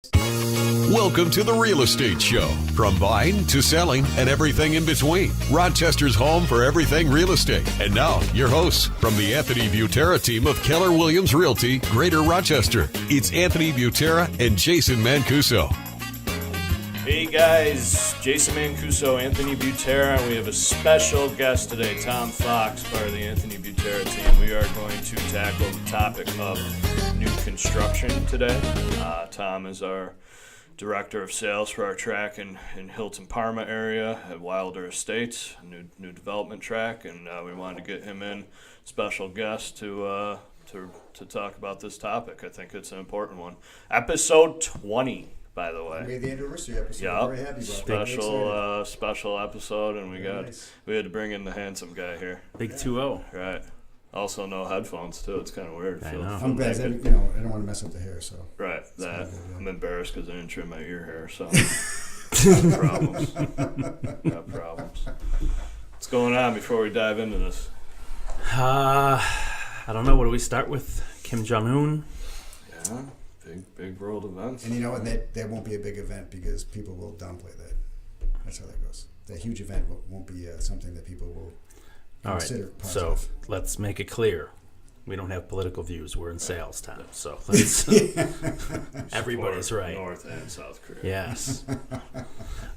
Welcome to the Real Estate Show. From buying to selling and everything in between. Rochester's home for everything real estate. And now, your hosts from the Anthony Butera team of Keller Williams Realty, Greater Rochester. It's Anthony Butera and Jason Mancuso. Hey guys, Jason Mancuso, Anthony Butera, and we have a special guest today, Tom Fox, part of the Anthony Butera team. We are going to tackle the topic of new construction today. Tom is our Director of Sales for our track in Hilton Parma area at Wilder Estates, a new development track, and we wanted to get him in, special guest, to talk about this topic. I think it's an important one. Episode 20. By the way, we made the anniversary episode. Yeah, very happy about special episode, and we nice. We had to bring in the handsome guy here. Big 2-0. Right. Also, no headphones too. It's kind of weird. I know. I'm glad. I don't want to mess up the hair, so. Right. That good, yeah. I'm embarrassed because I didn't trim my ear hair, so no problems. No problems. What's going on before we dive into this? I don't know. What do we start with? Kim Jong-un? Yeah. Big world events. And you know what? That won't be a big event because people will downplay that. That's how that goes. That huge event won't be something that people will consider positive. So let's make it clear. We don't have political views. We're in sales time. So let's, everybody's right. North and South Korea. Yes.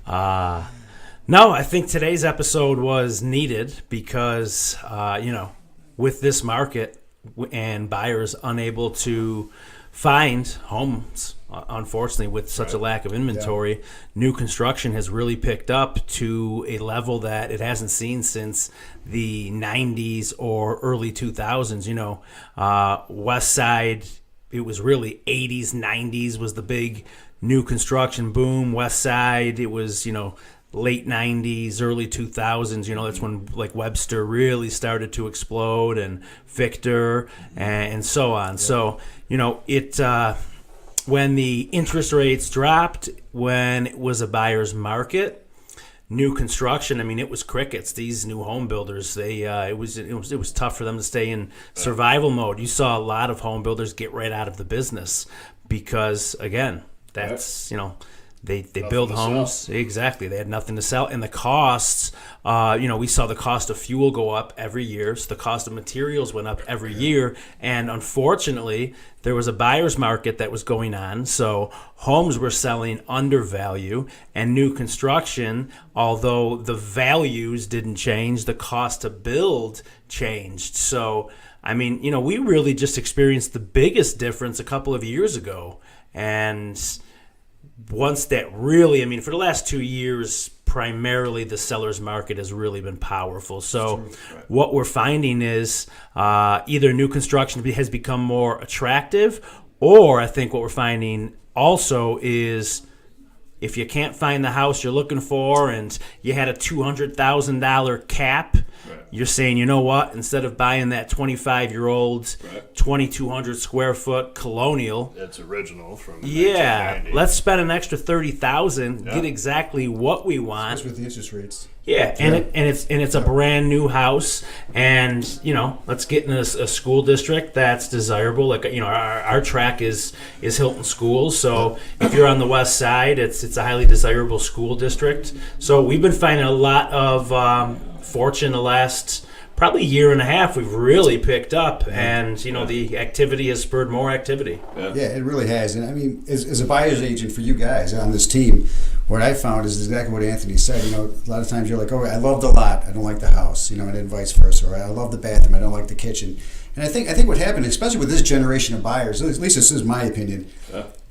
No, I think today's episode was needed because, with this market and buyers unable to find homes, unfortunately, with such a lack of inventory, new construction has really picked up to a level that it hasn't seen since the 90s or early 2000s. West Side, it was really 80s, 90s was the big new construction boom. West Side, it was, late 90s, early 2000s, that's when like Webster really started to explode, and Victor and so on. So, when the interest rates dropped, when it was a buyer's market, new construction, it was crickets. These new home builders, it was tough for them to stay in survival mode. You saw a lot of home builders get right out of the business because, again, that's, They build homes. Exactly. They had nothing to sell. And the costs, we saw the cost of fuel go up every year. So the cost of materials went up every year. And unfortunately, there was a buyer's market that was going on. So homes were selling under value, and new construction, although the values didn't change, the cost to build changed. So, we really just experienced the biggest difference a couple of years ago. And once that really, for the last 2 years, primarily the seller's market has really been powerful. So what we're finding is either new construction has become more attractive, or I think what we're finding also is if you can't find the house you're looking for and you had a $200,000 cap, you're saying, you know what, instead of buying that 25-year-old, 2,200 square foot colonial. It's original from let's spend an extra $30,000, get exactly what we want. Especially with the interest rates. Yeah, and it's a brand new house, and let's get in a school district that's desirable. Like our track is Hilton Schools, so if you're on the west side, it's a highly desirable school district. So we've been finding a lot of fortune the last probably year and a half. We've really picked up, and the activity has spurred more activity. Yeah, it really has. And as a buyer's agent for you guys on this team, what I found is exactly what Anthony said. A lot of times you're like, oh, I love the lot, I don't like the house, and then vice versa. Or I love the bathroom, I don't like the kitchen. And I think what happened, especially with this generation of buyers, at least this is my opinion,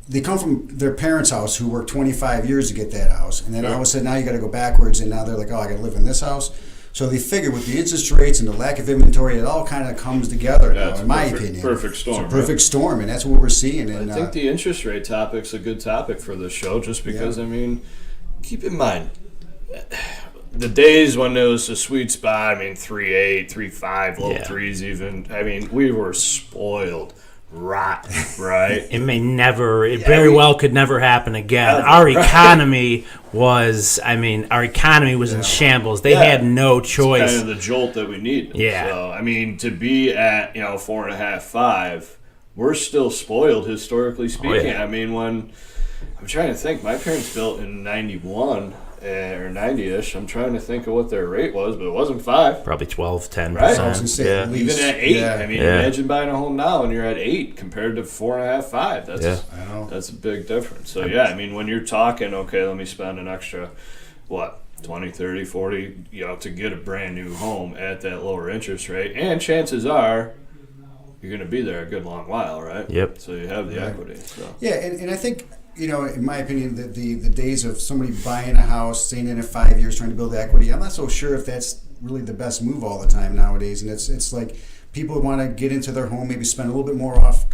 they come from their parents' house who worked 25 years to get that house, and then all of a sudden now you got to go backwards, and now they're like, oh, I got to live in this house. So they figure with the interest rates and the lack of inventory, it all kind of comes together now, in my opinion. Perfect storm. It's a perfect storm, and that's what we're seeing. And I think the interest rate topic's a good topic for this show, just because, keep in mind, the days when it was a sweet spot, 3.8, 3.5, low threes even, we were spoiled. Rotten, right? It very well could never happen again. Our economy was in shambles. They had no choice. It's kind of the jolt that we needed. Yeah. So, to be at, 4.5, 5, we're still spoiled historically speaking. Oh, yeah. When I'm trying to think. My parents built in 91 or 90-ish. I'm trying to think of what their rate was, but it wasn't 5. Probably 12, 10%. Right. I was gonna say, Yeah. at least, Even at 8. yeah. I mean, Yeah. imagine buying a home now and you're at 8 compared to 4.5, 5. That's Yeah. I know. that's a big difference. So yeah, I mean, when you're talking, okay, let me spend an extra, what, 20, 30, 40, to get a brand new home at that lower interest rate, and chances are you're going to be there a good long while, right? Yep. So you have the Right. equity. So. Yeah, and I think, in my opinion, the days of somebody buying a house, staying in it 5 years, trying to build equity, I'm not so sure if that's really the best move all the time nowadays. And it's like people want to get into their home, maybe spend a little bit more off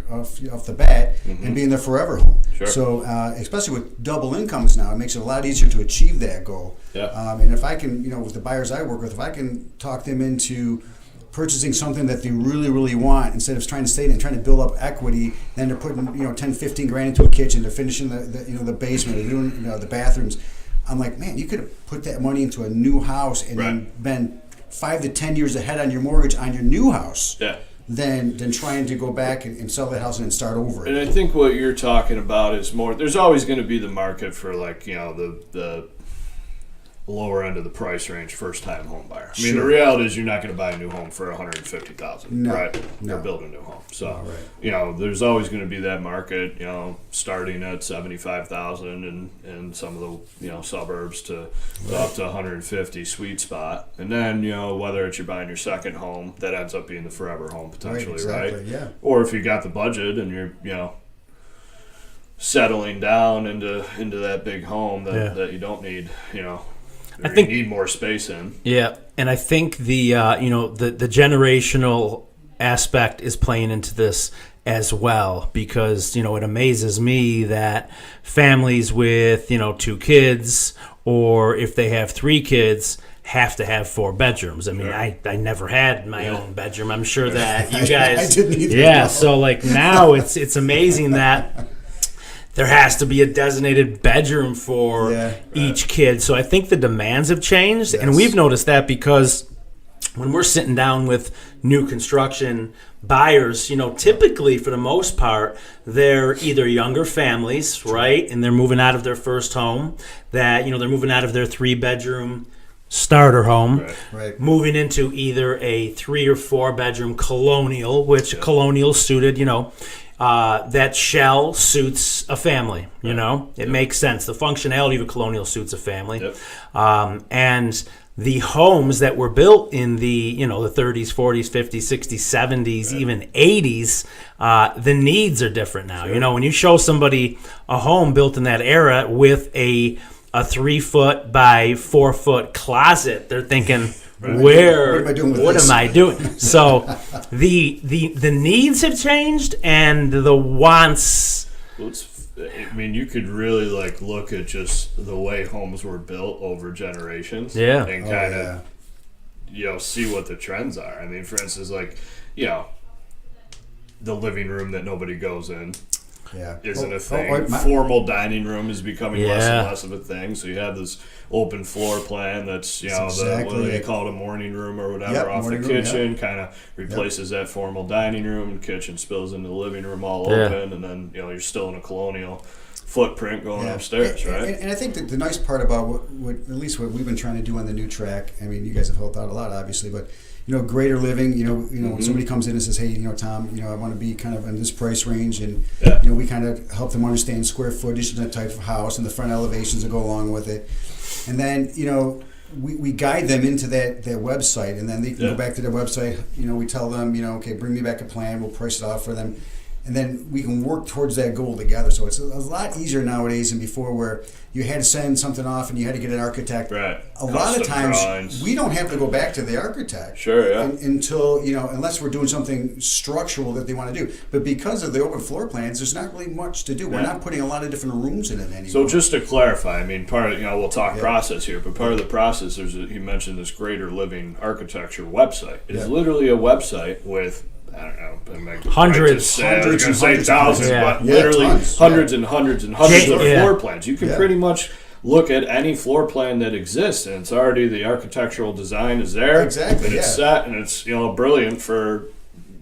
the bat, and be in their forever home. Sure. So especially with double incomes now, it makes it a lot easier to achieve that goal. Yeah. And if I can, with the buyers I work with, if I can talk them into purchasing something that they really, really want, instead of trying to stay and trying to build up equity, then they're putting 10, 15 grand into a kitchen, they're finishing the basement, they're doing the bathrooms. I'm like, man, you could have put that money into a new house and then been 5 to 10 years ahead on your mortgage on your new house. Yeah. Than trying to go back and sell that house and then start over And it. I think what you're talking about is more. There's always going to be the market for the lower end of the price range first time home buyer. I mean, the Sure. reality is you're not going to buy a new home for $150,000, No, right? no. Or build a new home. So, Right. there's always going to be that market, starting at $75,000 in some of the, suburbs to up to 150 sweet spot. And then, whether it's you're buying your second home, that ends up being the forever home potentially, exactly, right? yeah. Or if you got the budget and you're, settling down into that big home that you don't need, I think you need more space in. Yeah, and I think the the generational aspect is playing into this as well, because it amazes me that families with 2 kids, or if they have 3 kids, have to have 4 bedrooms. I mean, I never had my own bedroom. I'm sure that you guys I didn't either, yeah, no. so like now it's amazing that there has to be a designated bedroom for each kid. So I think the demands have changed, and we've noticed that because when we're sitting down with new construction buyers, typically for the most part, they're either younger families, right, and they're moving out of their first home, that they're moving out of their 3-bedroom starter home, Right. moving into either a 3 or 4 bedroom colonial, which colonial suited, that shell suits a family. It makes sense. The functionality of a colonial suits a family. Yep. And the homes that were built in the the 30s, 40s, 50s, 60s, 70s, even 80s, the needs are different now. When you show somebody a home built in that era with a 3-foot by 4-foot closet, they're thinking, Where? What am I doing with what this? am I doing? So the needs have changed and the wants. Well, you could really look at just the way homes were built over generations, Yeah. and kind of see what the trends are. I mean, for instance, the living room that nobody goes in isn't a thing. Formal dining room is becoming less and less of a thing. So you have this open floor plan that's what do they call it, a morning room or whatever, off the kitchen, kind of replaces that formal dining room, and kitchen spills into the living room all open, and then you're still in a colonial footprint going upstairs, right? And I think that the nice part about what at least what we've been trying to do on the new track, I mean, you guys have helped out a lot, obviously, but greater living. When somebody comes in and says, "Hey, Tom, I want to be kind of in this price range," and we kind of help them understand square footage and that type of house and the front elevations that go along with it, and then we guide them into that website, and then they can go back to their website. We tell them, okay, bring me back a plan. We'll price it out for them. And then we can work towards that goal together. So it's a lot easier nowadays than before, where you had to send something off and you had to get an architect. Right. A lot of times drawings. we don't have to go back to the architect. Sure, yeah. Until, unless we're doing something structural that they want to do. But because of the open floor plans, there's not really much to do. We're not putting a lot of different rooms in it anymore. So just to clarify, I mean, part of, we'll talk process here, but part of the process, he mentioned this Greater Living Architecture website. It is literally a website with, I don't know, Hundreds I was going to say thousands, but Yeah, literally tons. hundreds and hundreds and hundreds of Yeah. floor plans. You can pretty much look at any floor plan that exists, and it's already, the architectural design is there. Exactly, And it's set, and it's, brilliant for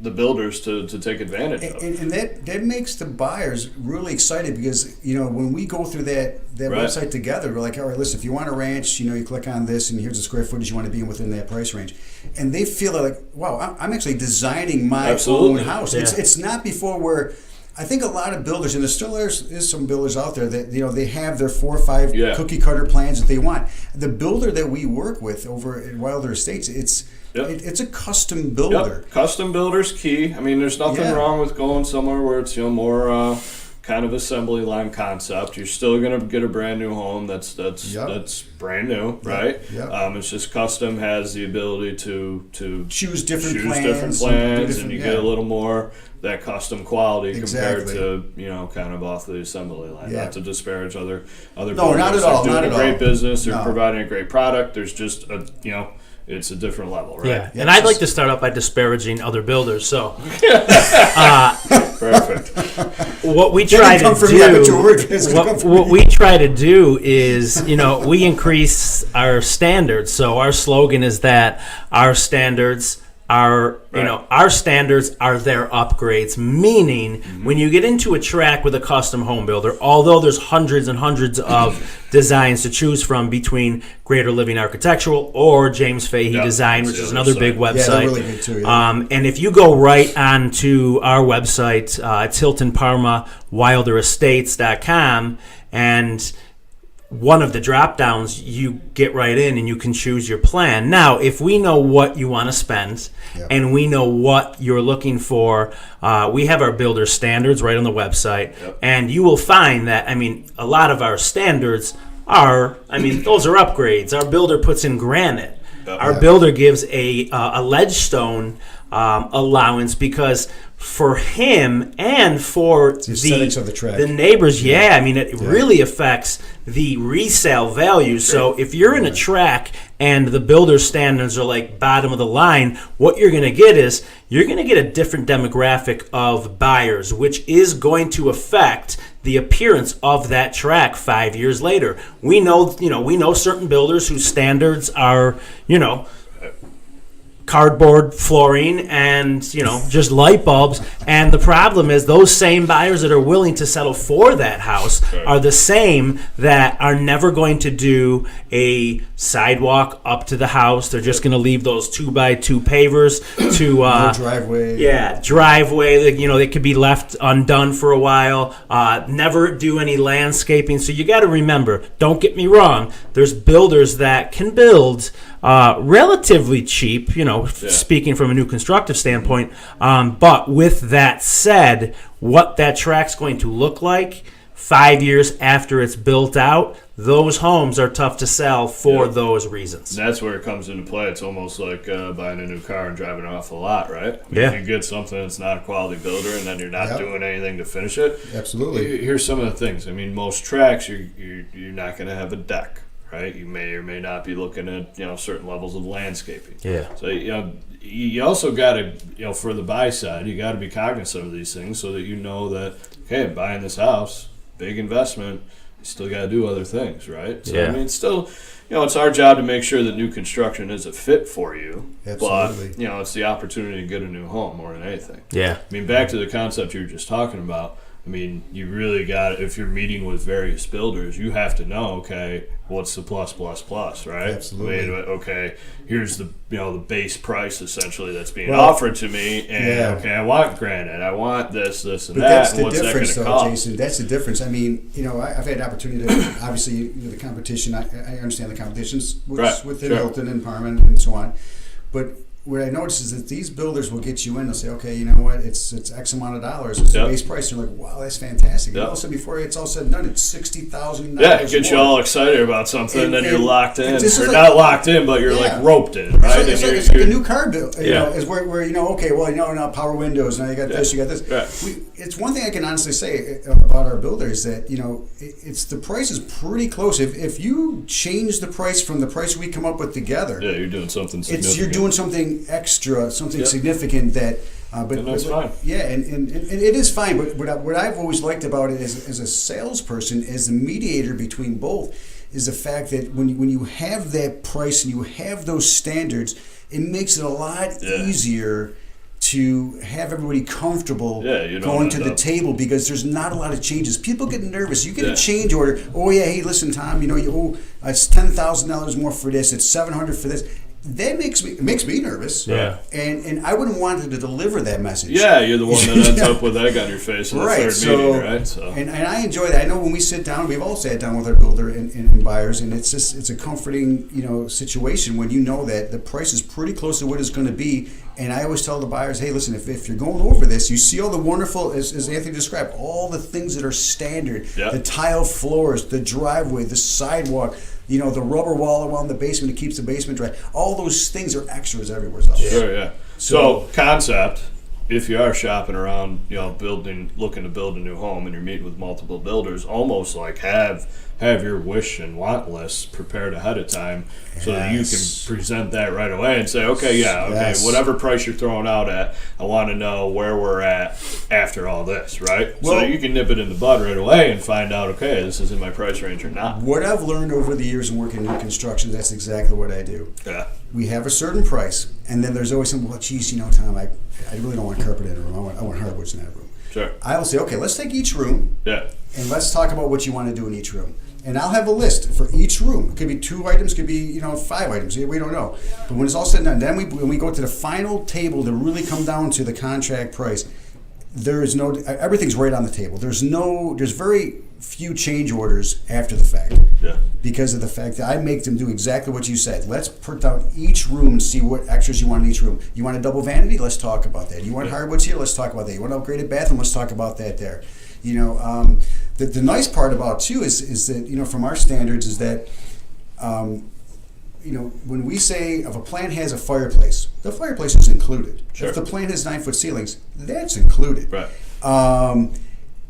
the builders to take advantage of. And that makes the buyers really excited because, when we go through that Right. website together, we're like, all right, listen, if you want a ranch, you click on this and here's the square footage you want to be in within that price range. And they feel like, wow, I'm actually designing my Absolutely. own house. Yeah. It's not before where I think a lot of builders, and there still is some builders out there that, they have their 4 or 5 cookie cutter plans that they want. The builder that we work with over at Wilder Estates, it's a custom builder. Yep. Custom builder's key. I mean, there's nothing wrong with going somewhere where it's more kind of assembly line concept. You're still gonna get a brand new home that's brand new, right? Yep. It's just custom has the ability to choose different plans, and you get a little more that custom quality compared to kind of off the assembly line. Yeah. Not to disparage other builders. No, not at all. They're doing Not a at great all. business. They're No. providing a great product. There's just it's a different level, right? Yeah, and I'd like to start out by disparaging other builders. So, Perfect. what we Didn't try come to from me, I bet do, your word is gonna come from what we try to do is, we increase our standards. So our slogan is that our standards are, our standards are their upgrades. Meaning, when you get into a track with a custom home builder, although there's hundreds and hundreds of designs to choose from between Greater Living Architectural or James Fahey Design, which is another big website. Yeah, they're really good too. Yeah. And if you go right onto our website, it's Hilton Parma WilderEstates.com, and one of the drop downs, you get right in and you can choose your plan. Now, if we know what you want to spend and we know what you're looking for, we have our builder standards right on the website, and you will find that, a lot of our standards are, those are upgrades. Our builder puts in granite. Our builder gives a ledge stone allowance because for him and for the aesthetics of the track. The neighbors, it really affects the resale value. So if you're in a track and the builder standards are like bottom of the line, what you're going to get is you're going to get a different demographic of buyers, which is going to affect the appearance of that track 5 years later. We know certain builders whose standards are, cardboard flooring and just light bulbs, and the problem is those same buyers that are willing to settle for that house are the same that are never going to do a sidewalk up to the house. They're just going to leave those 2x2 pavers to driveway. They could be left undone for a while. Never do any landscaping. So you got to remember, don't get me wrong, there's builders that can build relatively cheap, speaking from a new constructive standpoint. But with that said, what that track's going to look like 5 years after it's built out, those homes are tough to sell for those reasons. And that's where it comes into play. It's almost like buying a new car and driving it off a lot, right? Yeah. If you get something that's not a quality builder and then you're not doing anything to finish it. Absolutely. Here's some of the things. Most tracks, you're not going to have a deck. Right, you may or may not be looking at certain levels of landscaping. Yeah. So you also got to for the buy side, you got to be cognizant of these things so that that I'm buying this house, big investment. You still got to do other things, right? So it's still it's our job to make sure that new construction is a fit for you. Absolutely. But it's the opportunity to get a new home more than anything. Yeah. Back to the concept you were just talking about. You really got, if you're meeting with various builders, you have to know, what's the plus, right? Absolutely. Here's the the base price essentially that's being offered to me, and I want granite, I want this, and but that. That's the what's difference, that though, cost? Jason. That's the difference. I've had the opportunity to, obviously, the competition. I understand the competitions within Hilton and Parma and so on, but what I notice is that these builders will get you in. They'll say, okay, you know what? It's X amount of dollars. It's the base price. You're like, wow, that's fantastic. And also, before it's all said and done, it's $60,000. Yeah, it gets you all excited about something, and then you're locked in. You're like, not locked in, but you're like roped in, right? It's like a new car build. You know, is where now power windows. Now you got this, you got this. Right. It's one thing I can honestly say about our builders that it's the price is pretty close. If you change the price from the price we come up with together, you're doing something significant. You're doing something extra, something significant that. And that's fine. Yeah, and it is fine. But what I've always liked about it as a salesperson, as a mediator between both, is the fact that when you have that price and you have those standards, it makes it a lot easier to have everybody comfortable You don't going to end the up- table, because there's not a lot of changes. People get nervous. You get Yeah. a change order. Oh yeah, hey, listen, Tom. It's $10,000 more for this. It's $700 for this. That makes me nervous. Yeah. And I wouldn't want to deliver that message. Yeah, you're the one that ends up with egg on your face in the Right. third meeting, right? So. And I enjoy that. I know when we sit down, we've all sat down with our builder and buyers, and it's a comforting situation when you know that the price is pretty close to what it's going to be. And I always tell the buyers, hey, listen, if you're going over this, you see all the wonderful, as Anthony described, all the things that are standard, Yep. the tile floors, the driveway, the sidewalk, the rubber wall around the basement that keeps the basement dry. All those things are extras everywhere else. Sure, yeah. So concept, if you are shopping around, looking to build a new home, and you're meeting with multiple builders, almost like have your wish and want list prepared ahead of time, so that you can present that right away and say, okay, Yes. whatever price you're throwing out at, I want to know where we're at after all this, right? So Well- that you can nip it in the bud right away and find out, okay, this is in my price range or not. What I've learned over the years in working in new construction, that's exactly what I do. Yeah. We have a certain price, and then there's always some, well, geez, Tom, I really don't want carpet in a room. I want hardwoods in that room. Sure. I will say, okay, let's take each room, Yeah. and let's talk about what you want to do in each room. And I'll have a list for each room. It could be 2 items, could be 5 items. We don't know. But when it's all said and done, then when we go to the final table to really come down to the contract price, there is no, everything's right on the table. There's very few change orders after the fact. Yeah. Because of the fact that I make them do exactly what you said. Let's put down each room and see what extras you want in each room. You want a double vanity? Let's talk about that. You want hardwoods here? Let's talk about that. You want an upgraded bathroom? Let's talk about that there. The nice part about too is that from our standards is that when we say if a plan has a fireplace, the fireplace is included. Sure. If the plan has 9-foot ceilings, that's included. Right.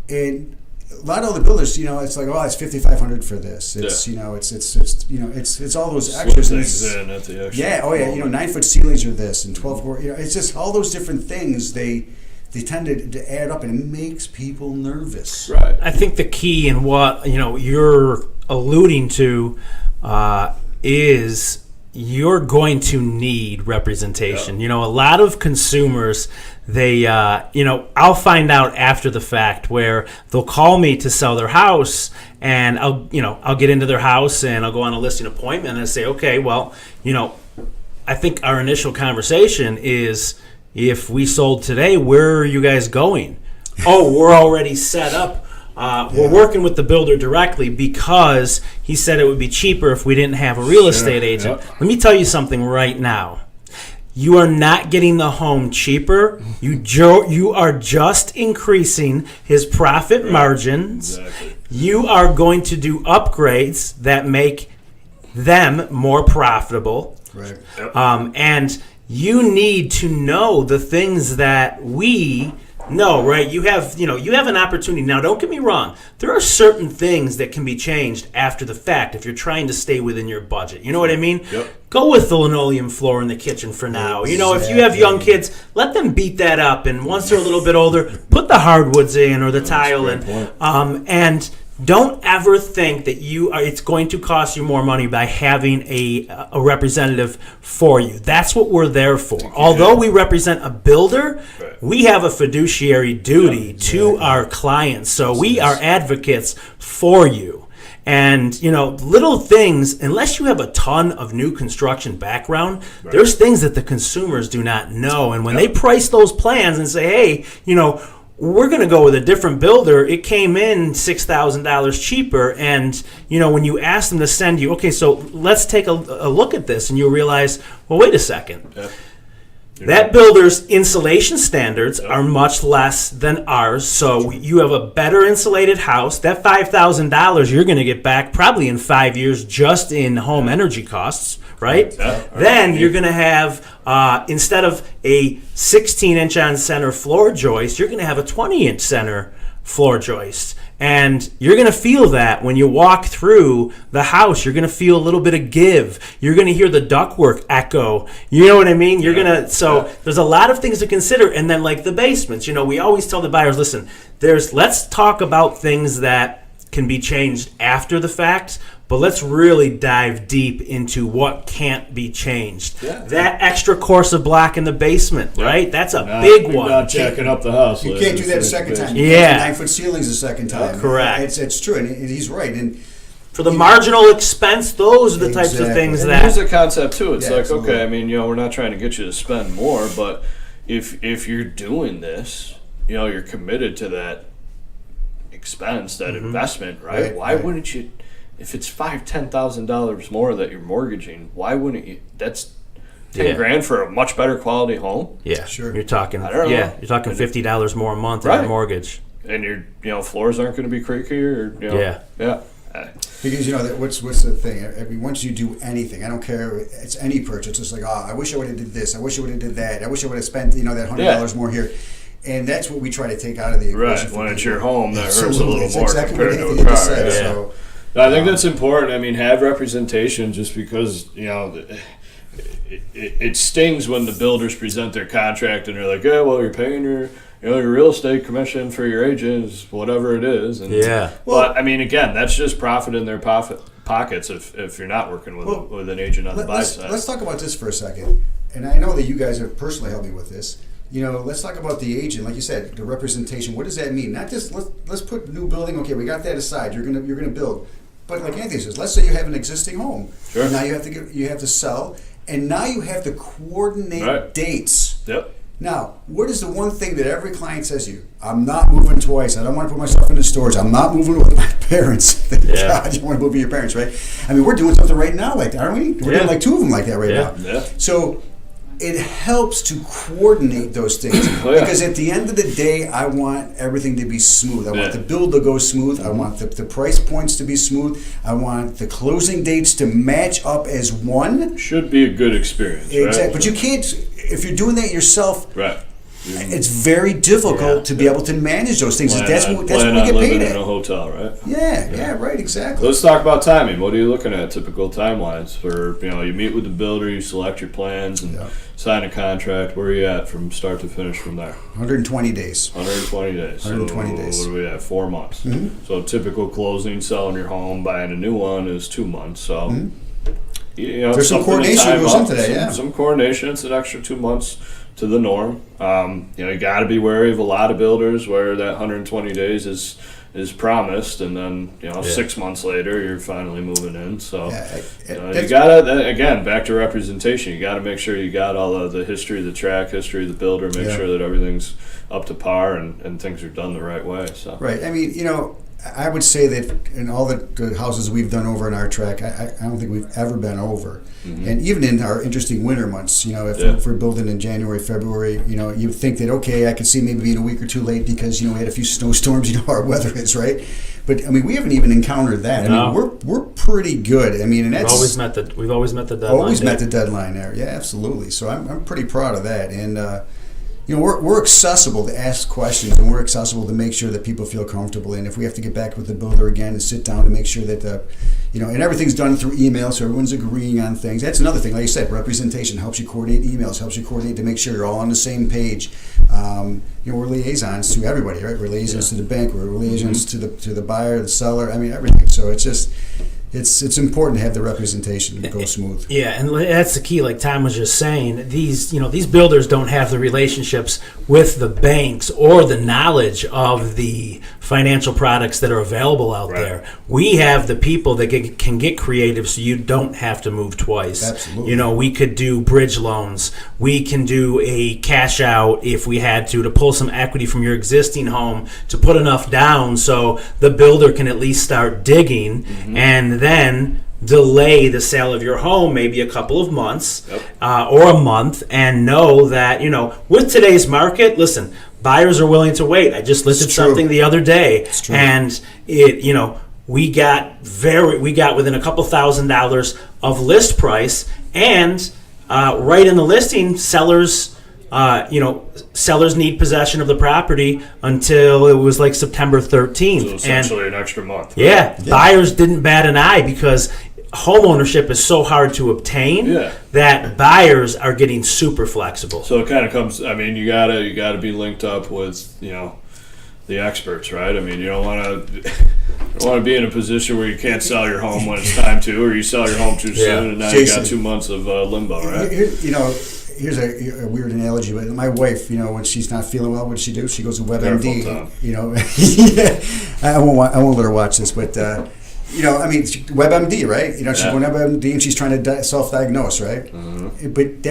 And a lot of the builders, it's like, oh, it's $5,500 for this. It's it's all those Slip extras. things in at the extra. Yeah, 9-foot ceilings are this, and 12. It's just all those different things. They tend to add up, and it makes people nervous. Right. I think the key in what you're alluding to is you're going to need representation. Yeah. A lot of consumers, they I'll find out after the fact where they'll call me to sell their house, and I'll get into their house and I'll go on a listing appointment and I say, okay, well, I think our initial conversation is, if we sold today, where are you guys going? Oh, we're already set up. We're working with the builder directly because he said it would be cheaper if we didn't have a real estate agent. Yep. Let me tell you something right now. You are not getting the home cheaper. You are just increasing his profit margins. Exactly. You are going to do upgrades that make them more profitable. Right. And you need to know the things that we know, right? You have an opportunity. Now, don't get me wrong. There are certain things that can be changed after the fact if you're trying to stay within your budget. You know what I mean? Yep. Go with the linoleum floor in the kitchen for now. If you have young kids, let them beat that up. And once they're a little bit older, put the hardwoods in or the tile in. And don't ever think that it's going to cost you more money by having a representative for you. That's what we're there for. Although we represent a builder, we have a fiduciary duty to our clients. So we are advocates for you. And, little things, unless you have a ton of new construction background, there's things that the consumers do not know. And when they price those plans and say, hey, we're going to go with a different builder, it came in $6,000 cheaper. And, when you ask them to send you, okay, so let's take a look at this, and you'll realize, well, wait a second. Yeah. That builder's insulation standards are much less than ours, so you have a better insulated house. That $5,000 you're going to get back probably in 5 years just in home energy costs, right? Yeah. Then you're going to have, instead of a 16-inch on center floor joist, you're going to have a 20-inch center floor joist. And you're going to feel that when you walk through the house. You're going to feel a little bit of give. You're going to hear the ductwork echo. You know what I mean? There's a lot of things to consider. And then like the basements, we always tell the buyers, listen, let's talk about things that can be changed after the fact, but let's really dive deep into what can't be changed. Yeah. That extra course of black in the basement, right? That's a big You're one. not jacking up the house. You can't do that a second time. Yeah. 9-foot ceilings a second time. Correct. It's true, and he's right. And For the marginal expense, those are the types of Exactly. things And that. here's the concept too. It's Yeah, like, absolutely. okay, I mean, we're not trying to get you to spend more, but if you're doing this, you're committed to that expense, that investment, right? Right, Why right. wouldn't you? If it's $5,000-$10,000 more that you're mortgaging, why wouldn't you? That's $10,000 for a much better quality home, Yeah, Sure. You're talking. I don't know. Yeah, you're talking $50 more a month in Right. your mortgage. and your floors aren't going to be creakier. Or, Yeah. yeah. because what's the thing? I mean, once you do anything, I don't care. It's any purchase. It's like, I wish I would have did this. I wish I would have did that. I wish I would have spent that $100 more here. And that's what we try to take out of the equation. Right. for When it's people. your home, that hurts a Absolutely. little It's more exactly compared what to Anthony a car. just said. Yeah. So, I think that's important. I mean, have representation just because, it stings when the builders present their contract and they're like, yeah, well, you're paying your real estate commission for your agents, whatever it is. And, Yeah. But, I mean, again, that's just profit in their pockets if you're not working with an agent on the buy side. let's talk about this for a second. And I know that you guys have personally helped me with this. Let's talk about the agent, like you said, the representation. What does that mean? Not just let's put new building. Okay, we got that aside. You're gonna build, but like Anthony says, let's say you have an existing home. Sure. Now you have to sell, and now you have to coordinate Right. dates. Yep. Now, what is the one thing that every client says to you? I'm not moving twice. I don't want to put myself in the storage. I'm not moving with my parents. Thank Yeah. God you want to move with your parents, right? I mean, we're doing something right now like that, aren't we? We're Yeah. doing like 2 of them like that right Yeah. now. Yeah. So it helps to coordinate those things Oh, yeah. because at the end of the day, I want everything to be smooth. I want Yeah. the build to go smooth. I want the price points to be smooth. I want the closing dates to match up as one. Should be a good experience, right? Exactly. But you can't, if you're doing that yourself, Right. it's very difficult to be able to manage those things. That's what we get paid in a at. hotel, right? Yeah, right, exactly. Let's talk about timing. What are you looking at? Typical timelines for you meet with the builder, you select your plans, and sign a contract. Where are you at from start to finish from there? 120 days. 120 days. 120 days. What do we have? 4 months. Mm-hmm. So typical closing, selling your home, buying a new one is 2 months. So There's some something to coordination time goes up, into that, some, yeah. Some coordination. It's an extra 2 months to the norm. You got to be wary of a lot of builders where that 120 days is promised, and then 6 months later you're finally moving in. So you gotta again back to representation. You got to make sure you got all of the history, the track history of the builder. Make sure that everything's up to par and things are done the right way. So Right. I mean, I would say that in all the houses we've done over in our track, I don't think we've ever been over. Mm-hmm. And even in our interesting winter months, if we're building in January, February, you think that, okay, I could see maybe being a week or two late because, we had a few snowstorms, our weather is, right? But, I mean, we haven't even encountered that. No. I mean, we're pretty good. I mean, and that's... We've always met the deadline. Always met the deadline there. Yeah, absolutely. So I'm pretty proud of that. And, we're accessible to ask questions, and we're accessible to make sure that people feel comfortable. And if we have to get back with the builder again and sit down to make sure that and everything's done through email, so everyone's agreeing on things. That's another thing. Like you said, representation helps you coordinate emails, helps you coordinate to make sure you're all on the same page. We're liaisons to everybody, right? We're liaisons to the bank. We're liaisons to the buyer, the seller. I mean, everything. So it's just. It's important to have the representation to go smooth. Yeah, and that's the key. Like Tom was just saying, these builders don't have the relationships with the banks or the knowledge of the financial products that are available out there. We have the people that can get creative, so you don't have to move twice. Absolutely. We could do bridge loans. We can do a cash out if we had to pull some equity from your existing home to put enough down so the builder can at least start digging, and then delay the sale of your home maybe a couple of months or a month, and know that with today's market, listen, buyers are willing to wait. I just listed something the other day, and we got within a couple $1,000s of list price, and right in the listing, sellers need possession of the property until it was like September 13th. So essentially an extra month. Yeah, buyers didn't bat an eye because home ownership is so hard to obtain that buyers are getting super flexible. So it kind of comes. I mean, you gotta be linked up with the experts, right? I mean, you don't want to be in a position where you can't sell your home when it's time to, or you sell your home too soon, and now Jason, you got 2 months of limbo, right? Here's a weird analogy, but my wife, when she's not feeling well, what does she do? She goes to WebMD. I won't let her watch this, but WebMD, right? She's going to WebMD and she's trying to self-diagnose, right? Mm-hmm. But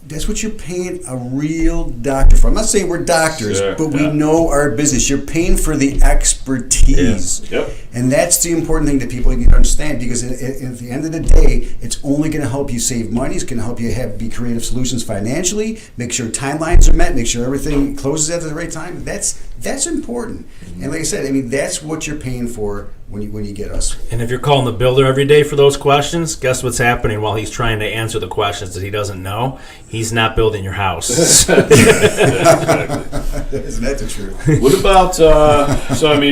that's what you're paying a real doctor for. I'm not saying we're doctors, but we know our business. You're paying for the expertise. Yep. And that's the important thing that people need to understand, because at the end of the day, it's only going to help you save money. It's going to help you be creative solutions financially, make sure timelines are met, make sure everything closes at the right time. That's important. And like I said, that's what you're paying for when you get us. And if you're calling the builder every day for those questions, guess what's happening while he's trying to answer the questions that he doesn't know? He's not building your house. Isn't that the truth? What about,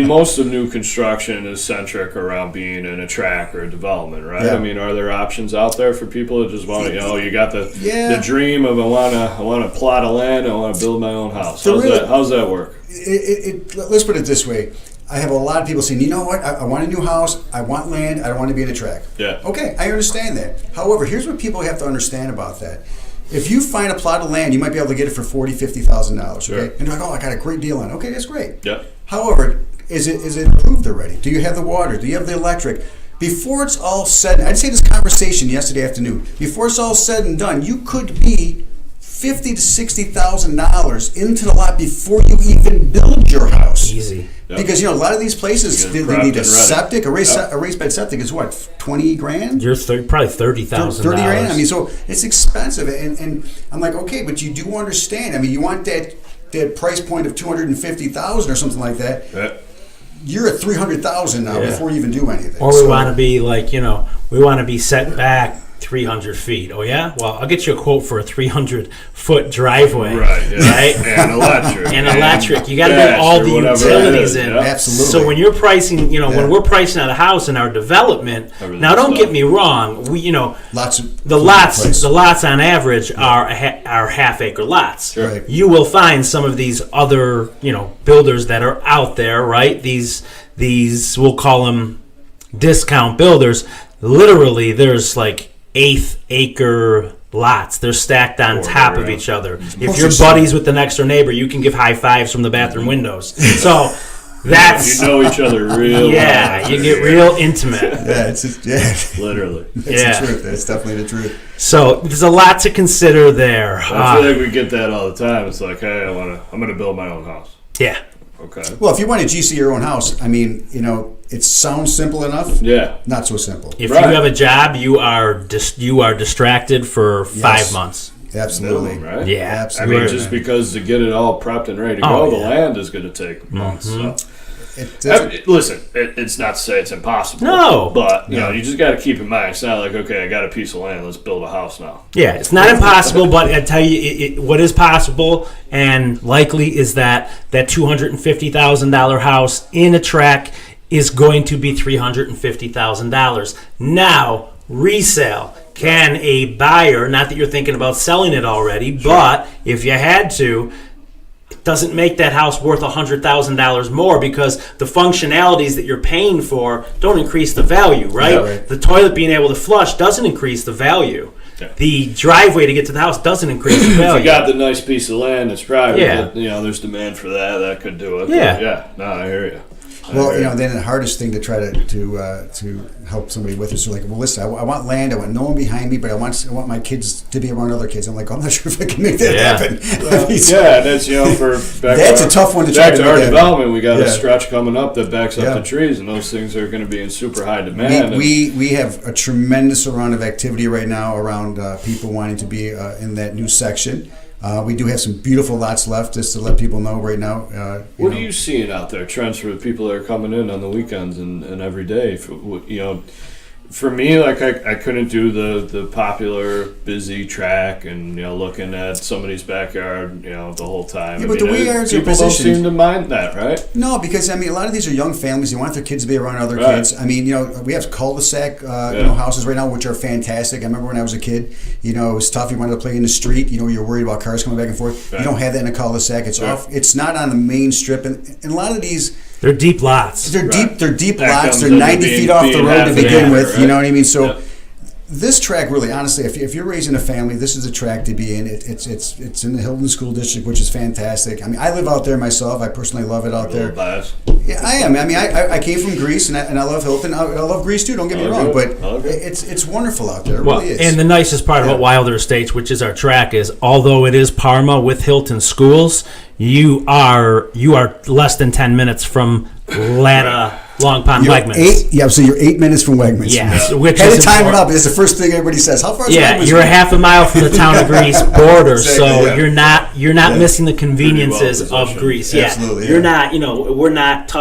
most of new construction is centric around being in a tract or a development, right? Yeah. Are there options out there for people that just want to, you got the dream of I want to plot of land, I want to build my own house. How's that work? Let's put it this way. I have a lot of people saying, you know what, I want a new house, I want land, I don't want to be in a tract. Yeah. Okay, I understand that. However, here's what people have to understand about that. If you find a plot of land, you might be able to get it for $40,000, $50,000, Sure. okay? And you're like, I got a great deal on it. Okay, that's great. Yeah. However, is it approved already? Do you have the water? Do you have the electric? Before it's all said, I'd say this conversation yesterday afternoon, before it's all said and done, you could be $50,000 to $60,000 into the lot before you even build your house. Easy. Yep. Because a lot of these places they need a septic, a raised bed septic is what, $20,000? You're probably $30,000. $30,000. So it's expensive, and I'm like, okay, but you do understand. You want that price point of $250,000 or something like that. Yeah. You're at $300,000 now before you even do anything. Or we want to be we want to be set back 300 feet. Oh yeah? Well, I'll get you a quote for a 300-foot driveway. Right. Yeah. Right? And electric. You got to get all the utilities in. Yeah. Absolutely. So when you're pricing, when we're pricing out a house in our development, now don't get me wrong, we the lots on average are half-acre lots. Sure. Right. You will find some of these other, builders that are out there, right? These we'll call them discount builders. Literally, there's like eighth-acre lots. They're stacked on top of each other. If you're buddies with the next door neighbor, you can give high fives from the bathroom windows. So that's you know each other real well. You get real intimate. Literally. It's the truth. That's definitely the truth. So there's a lot to consider there. I feel like we get that all the time. It's like, hey, I'm going to build my own house. Yeah. Okay. Well, if you want to GC your own house, it sounds simple enough. Yeah. Not so simple. If you have a job, you are distracted for 5 months. Absolutely. Minimum, right? Yeah. Absolutely. Just because to get it all prepped and ready to go, the land is going to take months. So. Listen, it's not to say it's impossible. No. But, you just got to keep in mind, it's not like, okay, I got a piece of land, let's build a house now. Yeah, it's not impossible, but I tell you, what is possible and likely is that $250,000 house in a tract is going to be $350,000. Now, resale. Can a buyer, not that you're thinking about selling it already, but if you had to, doesn't make that house worth $100,000 more because the functionalities that you're paying for don't increase the value, right? Yeah, right. The toilet being able to flush doesn't increase the value. Yeah. The driveway to get to the house doesn't increase the value. If you got the nice piece of land that's private, Yeah. but, there's demand for that. That could do it. Yeah. But yeah. No, I hear you. Well, then the hardest thing to try to help somebody with is like, well, listen, I want land, I want no one behind me, but I want my kids to be around other kids. I'm like, I'm not sure if I can make that happen. Well, that's that's a tough one to try to make our development. We got a stretch coming up that backs up the trees, and those things are going to be in super high demand. We have a tremendous amount of activity right now around people wanting to be in that new section. We do have some beautiful lots left, just to let people know right now. What are you seeing out there, trends for the people that are coming in on the weekends and every day? For me, like I couldn't do the popular busy track and looking at somebody's backyard the whole time. Yeah, but the way yards are people don't positioned, seem to mind that, right? No, because a lot of these are young families. They want their kids to be around other Right. kids. We have cul-de-sac houses right now, which are fantastic. I remember when I was a kid, it was tough. You wanted to play in the street. You're worried about cars coming back and forth. Right. You don't have that in a cul-de-sac. It's Right. off. It's not on the main strip, and a lot of these. They're deep lots. They're Right. deep. They're deep That lots. comes They're into 90 being- feet off the being road to half begin an with. acre, You know right? what I mean? So. Yeah. This track really, honestly, if you're raising a family, this is a track to be in. It's in the Hilton School District, which is fantastic. I live out there myself. I personally love it out A little there. biased. Yeah, I am. I came from Greece, and I love Hilton. I love Greece too. Don't get me wrong, but it's wonderful out there. It Well, really is. and the nicest part about Wilder Estates, which is our track, is although it is Parma with Hilton Schools, you are less than 10 minutes from Latta Long Pond You're Wegmans. so you're 8 minutes from Wegmans. Yes, which Had to is time it important. up. It's the first thing everybody says. How far is Yeah, Wegmans? you're a half a mile from the town of Greece border, Exactly, so yeah. you're not missing the conveniences Pretty well of positioned. Greece. Yeah, Absolutely, you're yeah. not. We're not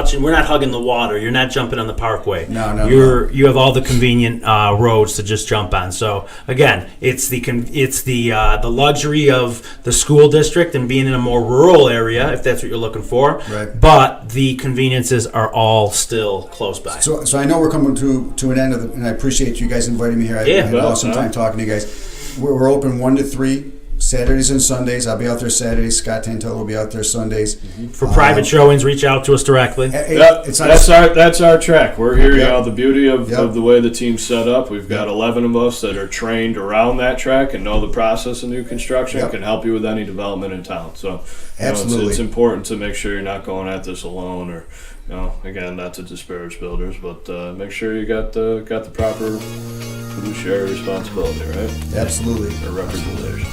hugging the water. You're not jumping on the parkway. No. You have all the convenient roads to just jump on. So again, it's the luxury of the school district and being in a more rural area, if that's what you're looking for. Right. But the conveniences are all still close by. So I know we're coming to an end of it, and I appreciate you guys inviting me here. I had an awesome time talking to you guys. We're open 1 to 3 Saturdays and Sundays. I'll be out there Saturdays. Scott Tantello will be out there Sundays. For private showings, reach out to us directly. That's our track. We're here. Yep. The beauty of Yep. the way the team's set up. We've got 11 of us that are trained around that track and know the process of new construction. Yep. Can help you with any development in town. So Absolutely. it's important to make sure you're not going at this alone, or again, not to disparage builders, but make sure you got the proper fiduciary responsibility, right? Absolutely. Or representation.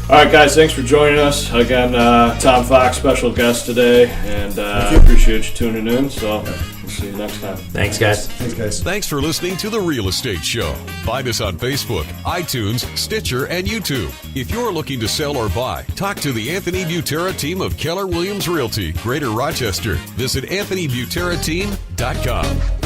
All right, guys, thanks for joining us. Again, Tom Fox, special guest today, and I appreciate you tuning in. So we'll see you next time. Thanks, guys. Thanks, guys. Thanks for listening to The Real Estate Show. Find us on Facebook, iTunes, Stitcher, and YouTube. If you're looking to sell or buy, talk to the Anthony Butera team of Keller Williams Realty, Greater Rochester. Visit AnthonyButeraTeam.com.